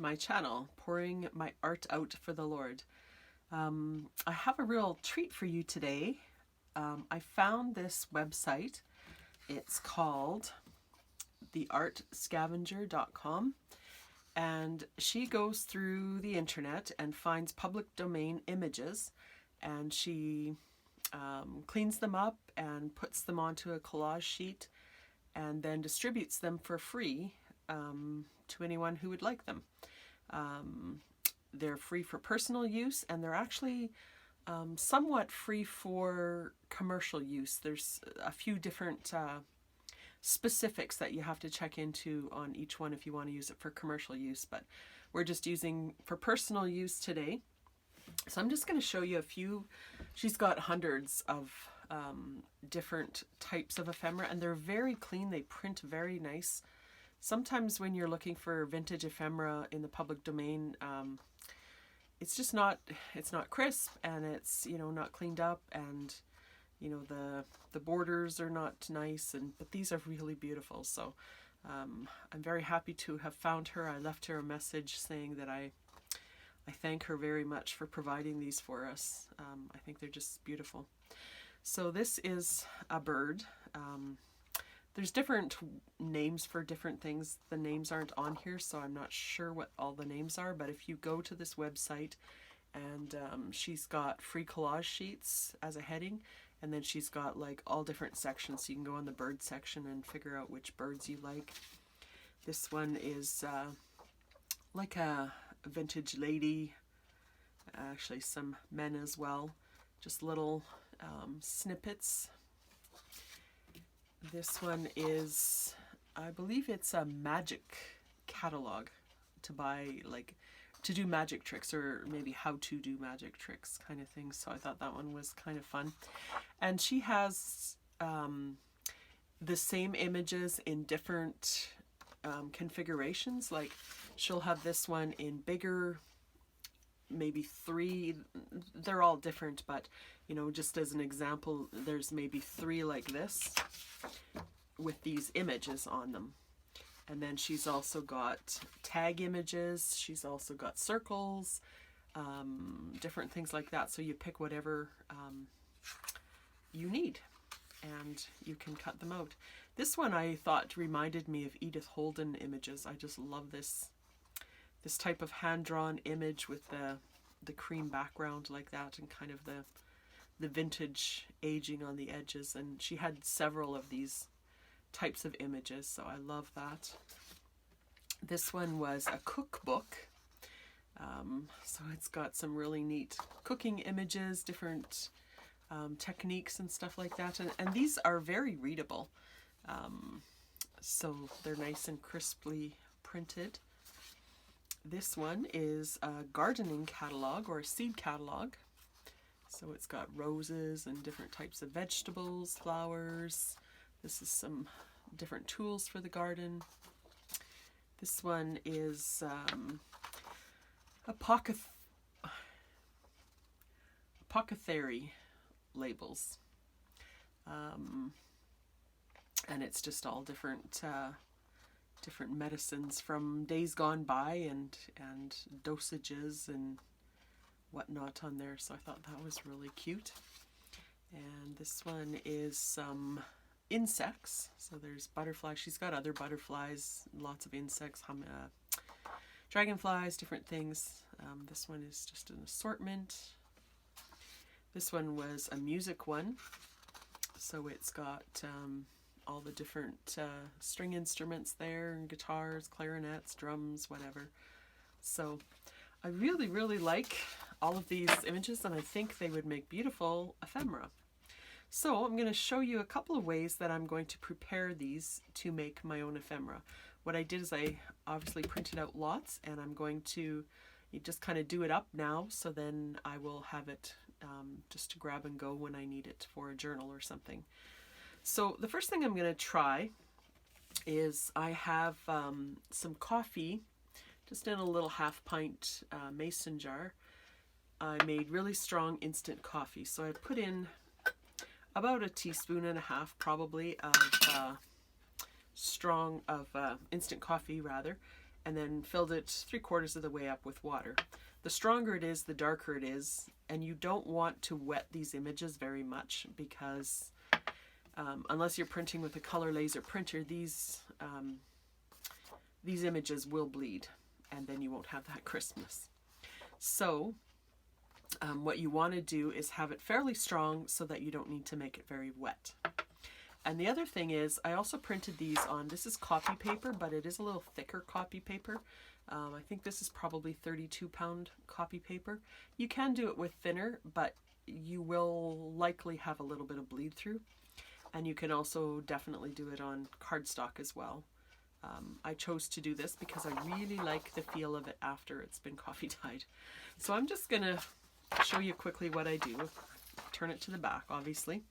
to my channel, Pouring My Art Out for the Lord. I have a real treat for you today. I found this website. It's called theartscavenger.com, and she goes through the internet and finds public domain images, and she cleans them up and puts them onto a collage sheet and then distributes them for free to anyone who would like them. They're free for personal use, and they're actually somewhat free for commercial use. There's a few different specifics that you have to check into on each one if you want to use it for commercial use, but we're just using for personal use today. So I'm just going to show you a few. She's got hundreds of different types of ephemera, and they're very clean. They print very nice. Sometimes when you're looking for vintage ephemera in the public domain, it's just not, it's not crisp, and it's, you know, not cleaned up, and you know, the borders are not nice, but these are really beautiful. So I'm very happy to have found her. I left her a message saying that I thank her very much for providing these for us. I think they're just beautiful. So this is a bird. There's different names for different things. The names aren't on here, so I'm not sure what all the names are, but if you go to this website, and she's got free collage sheets as a heading, and then she's got like all different sections, so you can go on the bird section and figure out which birds you like. This one is like a vintage lady, actually some men as well, just little snippets. This one is, I believe it's a magic catalog to buy, like to do magic tricks, or maybe how to do magic tricks kind of thing. So I thought that one was kind of fun. And she has the same images in different configurations. Like she'll have this one in bigger, maybe 3, they're all different, but you know, just as an example, there's maybe 3 like this with these images on them. And then she's also got tag images, she's also got circles, different things like that. So you pick whatever you need, and you can cut them out. This one I thought reminded me of Edith Holden images. I just love this type of hand-drawn image with the cream background like that, and kind of the vintage aging on the edges. And she had several of these types of images, so I love that. This one was a cookbook, so it's got some really neat cooking images, different techniques and stuff like that, and these are very readable, so they're nice and crisply printed. This one is a gardening catalog, or a seed catalog. So it's got roses and different types of vegetables, flowers. This is some different tools for the garden. This one is apothecary labels. And it's just all different different medicines from days gone by, and dosages and whatnot on there. So I thought that was really cute. And this one is some insects. So there's butterflies. She's got other butterflies, lots of insects, dragonflies, different things. This one is just an assortment. This one was a music one. So it's got all the different string instruments there, and guitars, clarinets, drums, whatever. So I really, really like all of these images, and I think they would make beautiful ephemera. So I'm going to show you a couple of ways that I'm going to prepare these to make my own ephemera. What I did is I obviously printed out lots, and I'm going to just kind of do it up now, so then I will have it just to grab and go when I need it for a journal or something. So the first thing I'm going to try is I have some coffee just in a little half-pint mason jar. I made really strong instant coffee, so I put in about 1.5 teaspoons probably of instant coffee rather, and then filled it 3/4 of the way up with water. The stronger it is, the darker it is, and you don't want to wet these images very much because unless you're printing with a color laser printer, these images will bleed, and then you won't have that Christmas. So what you want to do is have it fairly strong so that you don't need to make it very wet. And the other thing is, I also printed these on, this is copy paper, but it is a little thicker copy paper. I think this is probably 32-pound copy paper. You can do it with thinner, but you will likely have a little bit of bleed through. And you can also definitely do it on cardstock as well. I chose to do this because I really like the feel of it after it's been coffee dyed. So I'm just going to show you quickly what I do. Turn it to the back, obviously.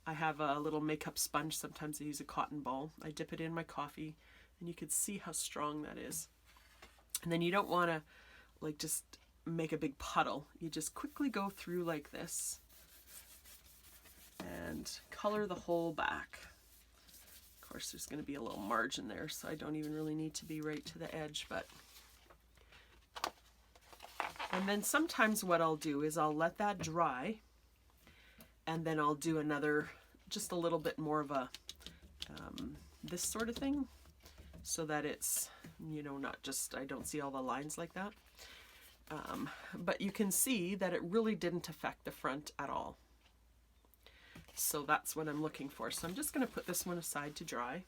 I have a little makeup sponge. Sometimes I use a cotton ball. I dip it in my coffee, and you can see how strong that is. And then you don't want to like just make a big puddle. You just quickly go through like this and color the whole back. Of course, there's going to be a little margin there, so I don't even really need to be right to the edge, but and then sometimes what I'll do is I'll let that dry, and then I'll do another, just a little bit more of a this sort of thing, so that it's, you know, not just, I don't see all the lines like that. But you can see that it really didn't affect the front at all. So that's what I'm looking for. So I'm just going to put this one aside to dry.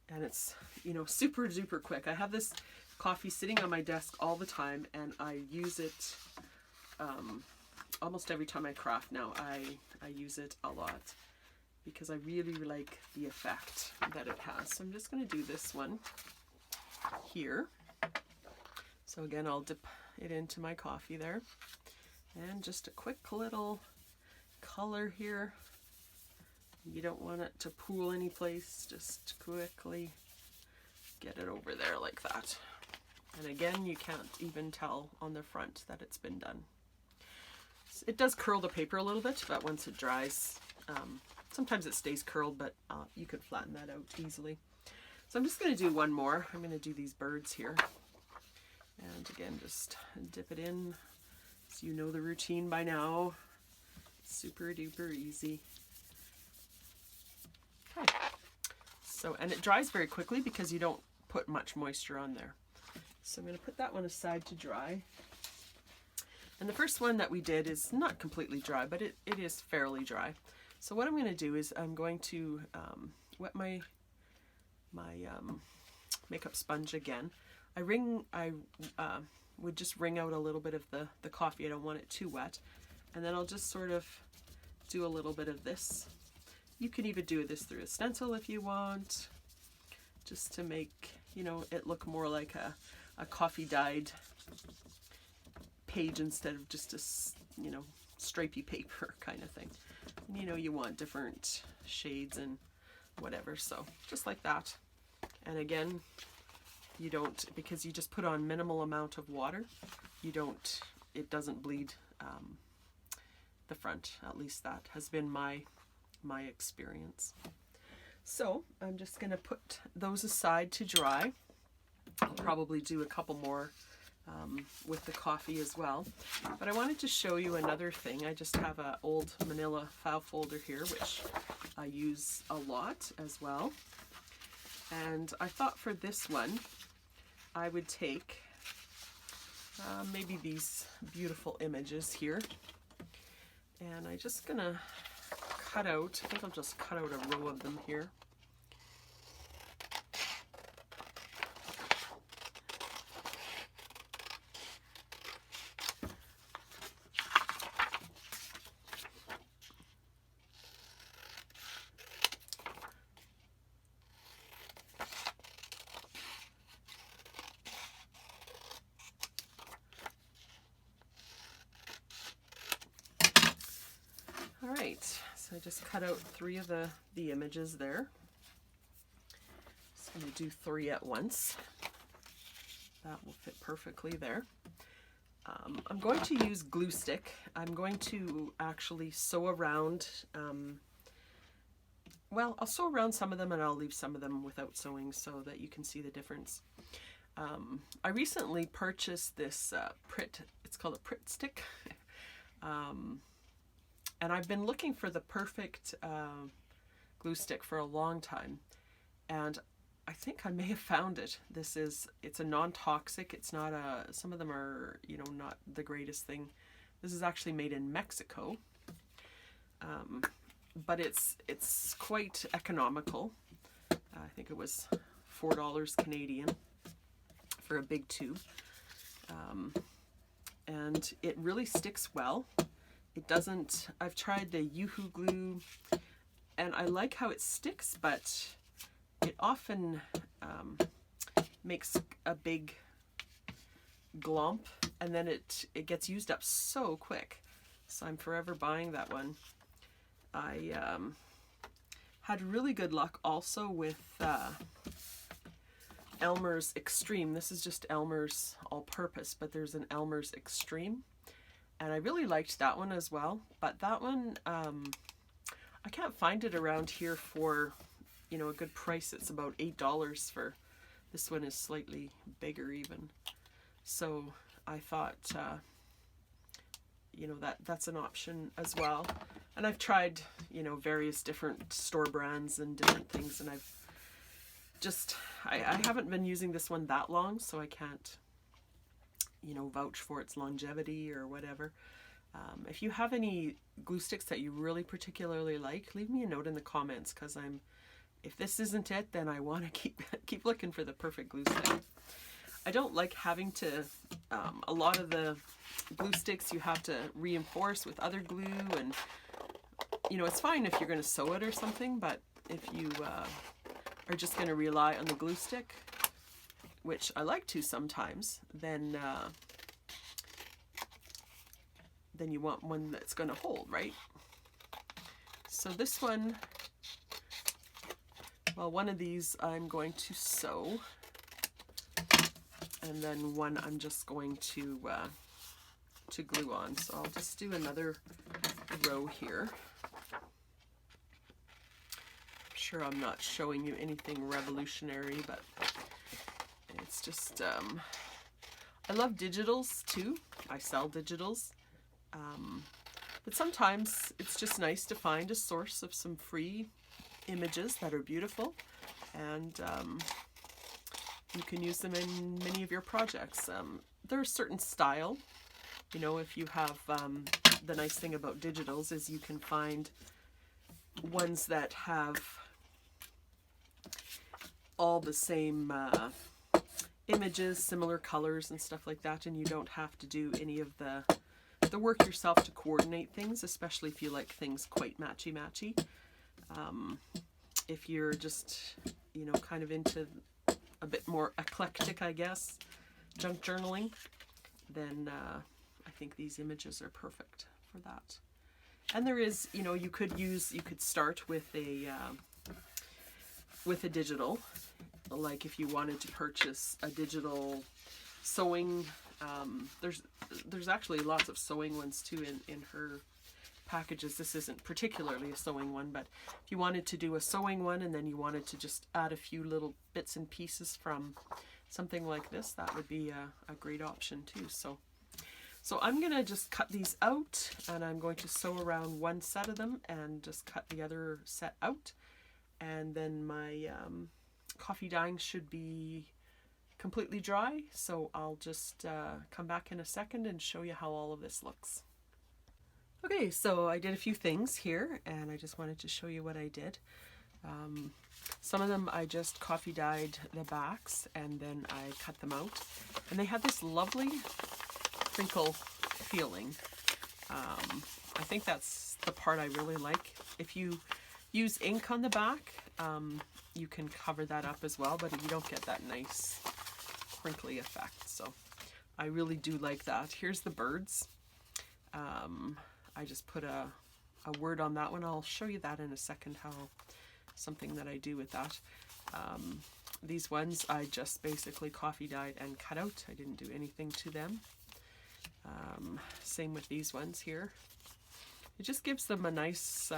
And it's, you know, super duper quick. I have this coffee sitting on my desk all the time, and I use it almost every time I craft now. I use it a lot because I really like the effect that it has. So I'm just going to do this one here. So again, I'll dip it into my coffee there. And just a quick little color here. You don't want it to pool any place. Just quickly get it over there like that. And again, you can't even tell on the front that it's been done. It does curl the paper a little bit, but once it dries, sometimes it stays curled, but you can flatten that out easily. So I'm just going to do one more. I'm going to do these birds here. And again, just dip it in. So you know the routine by now. Super duper easy. Okay. So, and it dries very quickly because you don't put much moisture on there. So I'm going to put that one aside to dry. And the first one that we did is not completely dry, but it is fairly dry. So what I'm going to do is I'm going to wet my makeup sponge again. I would just wring out a little bit of the coffee. I don't want it too wet. And then I'll just sort of do a little bit of this. You can even do this through a stencil if you want, just to make, you know, it look more like a coffee dyed page instead of just a, you know, stripy paper kind of thing. And, you know, you want different shades and whatever, so just like that. And again, you don't, because you just put on minimal amount of water, you don't, it doesn't bleed the front. At least that has been my experience. So I'm just going to put those aside to dry. I'll probably do a couple more with the coffee as well. But I wanted to show you another thing. I just have an old manila file folder here, which I use a lot as well. And I thought for this one, I would take maybe these beautiful images here. And I'm just gonna cut out, I think I'll just cut out a row of them here. Alright, so I just cut out 3 of the images there. Just going to do 3 at once. That will fit perfectly there. I'm going to use glue stick. I'm going to actually sew around, well, I'll sew around some of them and I'll leave some of them without sewing so that you can see the difference. I recently purchased this it's called a Pritt stick. And I've been looking for the perfect glue stick for a long time. And I think I may have found it. It's a non-toxic. It's not some of them are, not the greatest thing. This is actually made in Mexico. But it's quite economical. I think it was $4 Canadian for a big tube. And it really sticks well. It doesn't, I've tried the Yoo-hoo glue and I like how it sticks, but it often makes a big glomp and then it gets used up so quick. So I'm forever buying that one. I had really good luck also with Elmer's Extreme. This is just Elmer's all-purpose, but there's an Elmer's Extreme. And I really liked that one as well. But that one, I can't find it around here for, a good price. It's about $8 for, this one is slightly bigger even. So I thought, that's an option as well. And I've tried, various different store brands and different things, and I haven't been using this one that long, so I can't, vouch for its longevity or whatever. If you have any glue sticks that you really particularly like, leave me a note in the comments, because if this isn't it, then I want to keep looking for the perfect glue stick. I don't like having to, a lot of the glue sticks you have to reinforce with other glue, and it's fine if you're going to sew it or something, but if you are just going to rely on the glue stick, which I like to sometimes, then you want one that's going to hold, right? So this one, one of these I'm going to sew, and then one I'm just going to glue on. So I'll just do another row here. I'm sure I'm not showing you anything revolutionary, but it's just, I love digitals too. I sell digitals. But sometimes it's just nice to find a source of some free images that are beautiful, and you can use them in many of your projects. They're a certain style. If you have, the nice thing about digitals is you can find ones that have all the same images, similar colors and stuff like that, and you don't have to do any of the work yourself to coordinate things, especially if you like things quite matchy-matchy. If you're just, kind of into a bit more eclectic, I guess, junk journaling, then I think these images are perfect for that. And there is, you could start with a digital, like if you wanted to purchase a digital sewing. There's actually lots of sewing ones too in her packages. This isn't particularly a sewing one, but if you wanted to do a sewing one and then you wanted to just add a few little bits and pieces from something like this, that would be a great option too. So I'm going to just cut these out, and I'm going to sew around one set of them and just cut the other set out. And then my coffee dyeing should be completely dry, so I'll just come back in a second and show you how all of this looks. Okay, so I did a few things here, and I just wanted to show you what I did. Some of them I just coffee dyed the backs, and then I cut them out, and they had this lovely crinkle feeling. I think that's the part I really like. If you use ink on the back, you can cover that up as well, but you don't get that nice crinkly effect. So I really do like that. Here's the birds. I just put a word on that one. I'll show you that in a second, how something that I do with that. These ones I just basically coffee dyed and cut out. I didn't do anything to them. Same with these ones here. It just gives them a nice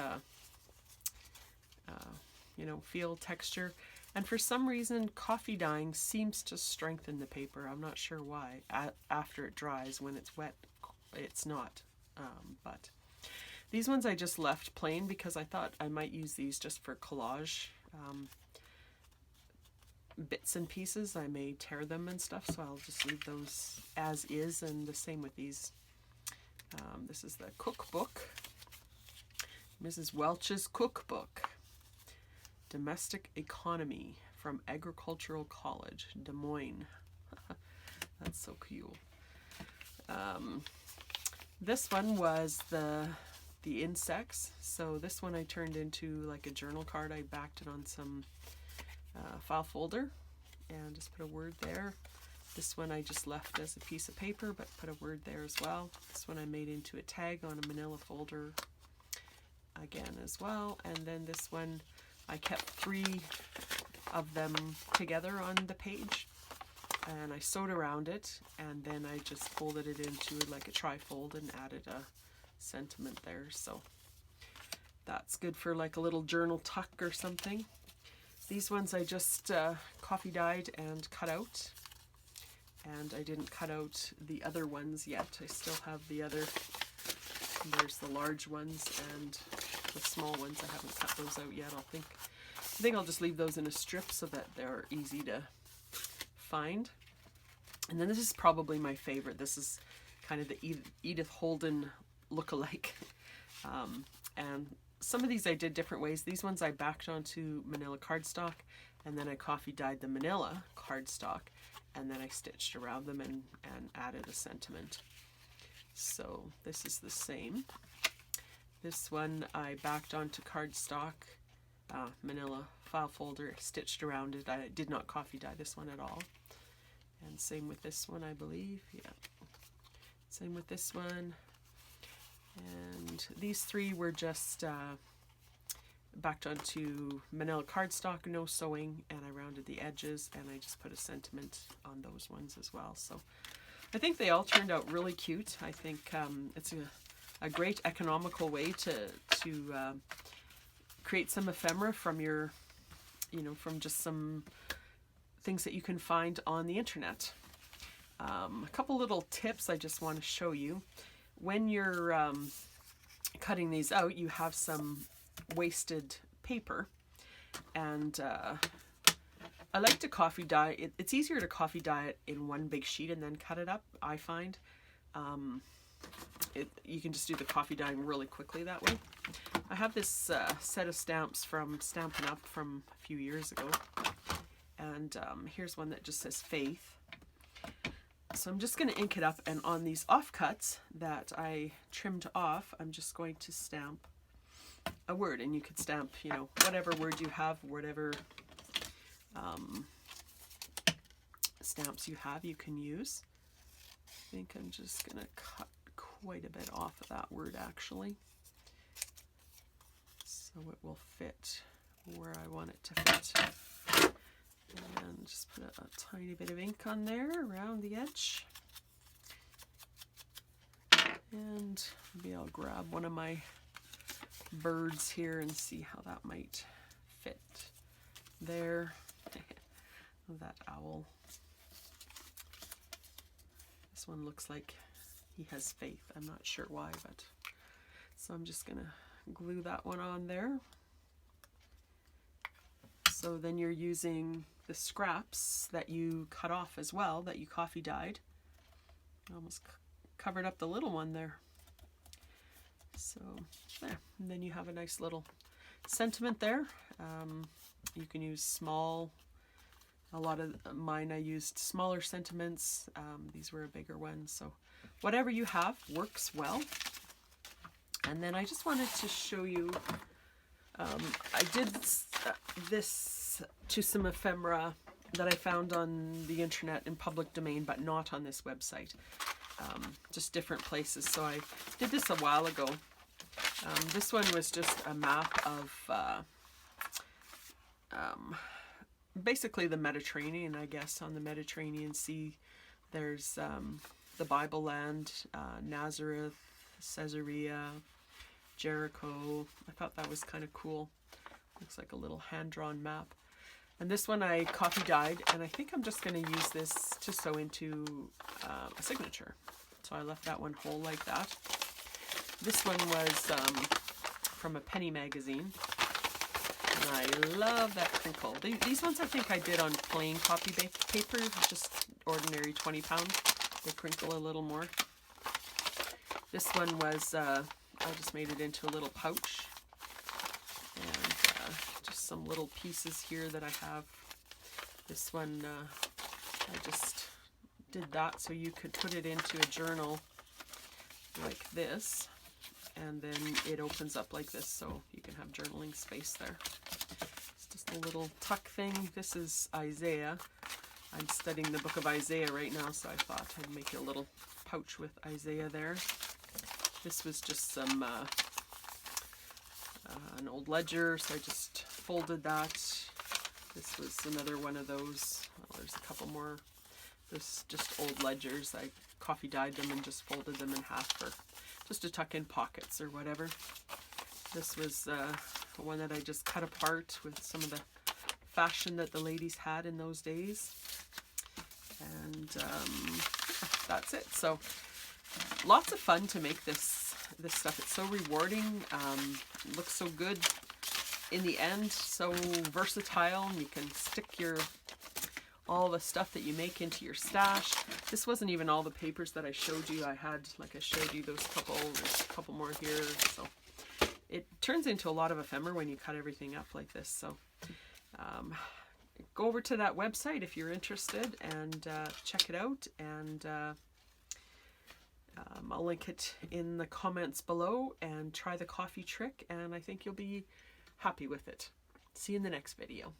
feel, texture. And for some reason, coffee dyeing seems to strengthen the paper. I'm not sure why. After it dries, when it's wet, it's not. But these ones I just left plain because I thought I might use these just for collage. Bits and pieces. I may tear them and stuff, so I'll just leave those as is, and the same with these. This is the cookbook. Mrs. Welch's cookbook. Domestic Economy from Agricultural College, Des Moines. That's so cool. This one was the insects. So this one I turned into like a journal card. I backed it on some file folder and just put a word there. This one I just left as a piece of paper, but put a word there as well. This one I made into a tag on a manila folder again as well. And then this one I kept 3 of them together on the page, and I sewed around it, and then I just folded it into like a trifold and added a sentiment there. So that's good for like a little journal tuck or something. These ones I just coffee dyed and cut out, and I didn't cut out the other ones yet. I still have the other, there's the large ones and the small ones. I haven't cut those out yet. I think I'll just leave those in a strip so that they're easy to find. And then this is probably my favorite. This is kind of the Edith Holden look-alike. And some of these I did different ways. These ones I backed onto manila cardstock, and then I coffee dyed the manila cardstock, and then I stitched around them and added a sentiment. So this is the same. This one I backed onto cardstock, manila file folder, stitched around it. I did not coffee dye this one at all. And same with this one, I believe. Yeah. Same with this one. And these 3 were just backed onto manila cardstock, no sewing, and I rounded the edges, and I just put a sentiment on those ones as well. So I think they all turned out really cute. I think it's a great economical way to create some ephemera from your, from just some things that you can find on the internet. A couple little tips I just want to show you. When you're cutting these out, you have some wasted paper, and I like to coffee dye it. It's easier to coffee dye it in one big sheet and then cut it up, I find. You can just do the coffee dyeing really quickly that way. I have this set of stamps from Stampin' Up! From a few years ago, and here's one that just says Faith. So I'm just going to ink it up, and on these offcuts that I trimmed off, I'm just going to stamp a word, and you could stamp, whatever word you have, whatever stamps you have, you can use. I think I'm just going to cut quite a bit off of that word, actually, so it will fit where I want it to fit. And just put a tiny bit of ink on there around the edge. And maybe I'll grab one of my birds here and see how that might fit there. That owl. This one looks like he has faith. I'm not sure why, but so I'm just gonna glue that one on there. So then you're using the scraps that you cut off as well, that you coffee dyed. Almost covered up the little one there. So there, and then you have a nice little sentiment there. You can use small, a lot of mine I used smaller sentiments. These were a bigger one, so whatever you have works well. And then I just wanted to show you, I did this to some ephemera that I found on the internet in public domain, but not on this website, just different places. So I did this a while ago. This one was just a map of basically the Mediterranean, I guess. On the Mediterranean Sea, there's the Bible land, Nazareth, Caesarea, Jericho. I thought that was kind of cool. Looks like a little hand-drawn map. And this one I coffee dyed, and I think I'm just going to use this to sew into a signature. So I left that one whole like that. This one was from a penny magazine, and I love that crinkle. These ones I think I did on plain copy paper, just ordinary 20-pound. They crinkle a little more. This one was, I just made it into a little pouch. And just some little pieces here that I have. This one, I just did that so you could put it into a journal like this. And then it opens up like this so you can have journaling space there. It's just a little tuck thing. This is Isaiah. I'm studying the book of Isaiah right now, so I thought I'd make a little pouch with Isaiah there. This was just some an old ledger, so I just folded that. This was another one of those. Well, there's a couple more. This just old ledgers. I coffee dyed them and just folded them in half for just to tuck in pockets or whatever. This was one that I just cut apart with some of the fashion that the ladies had in those days. And that's it. So lots of fun to make this stuff. It's so rewarding. It looks so good in the end. So versatile. And you can stick all the stuff that you make into your stash. This wasn't even all the papers that I showed you. I had, like I showed you, those couple. There's a couple more here. So it turns into a lot of ephemera when you cut everything up like this. So go over to that website if you're interested and check it out. And I'll link it in the comments below, and try the coffee trick, and I think you'll be happy with it. See you in the next video.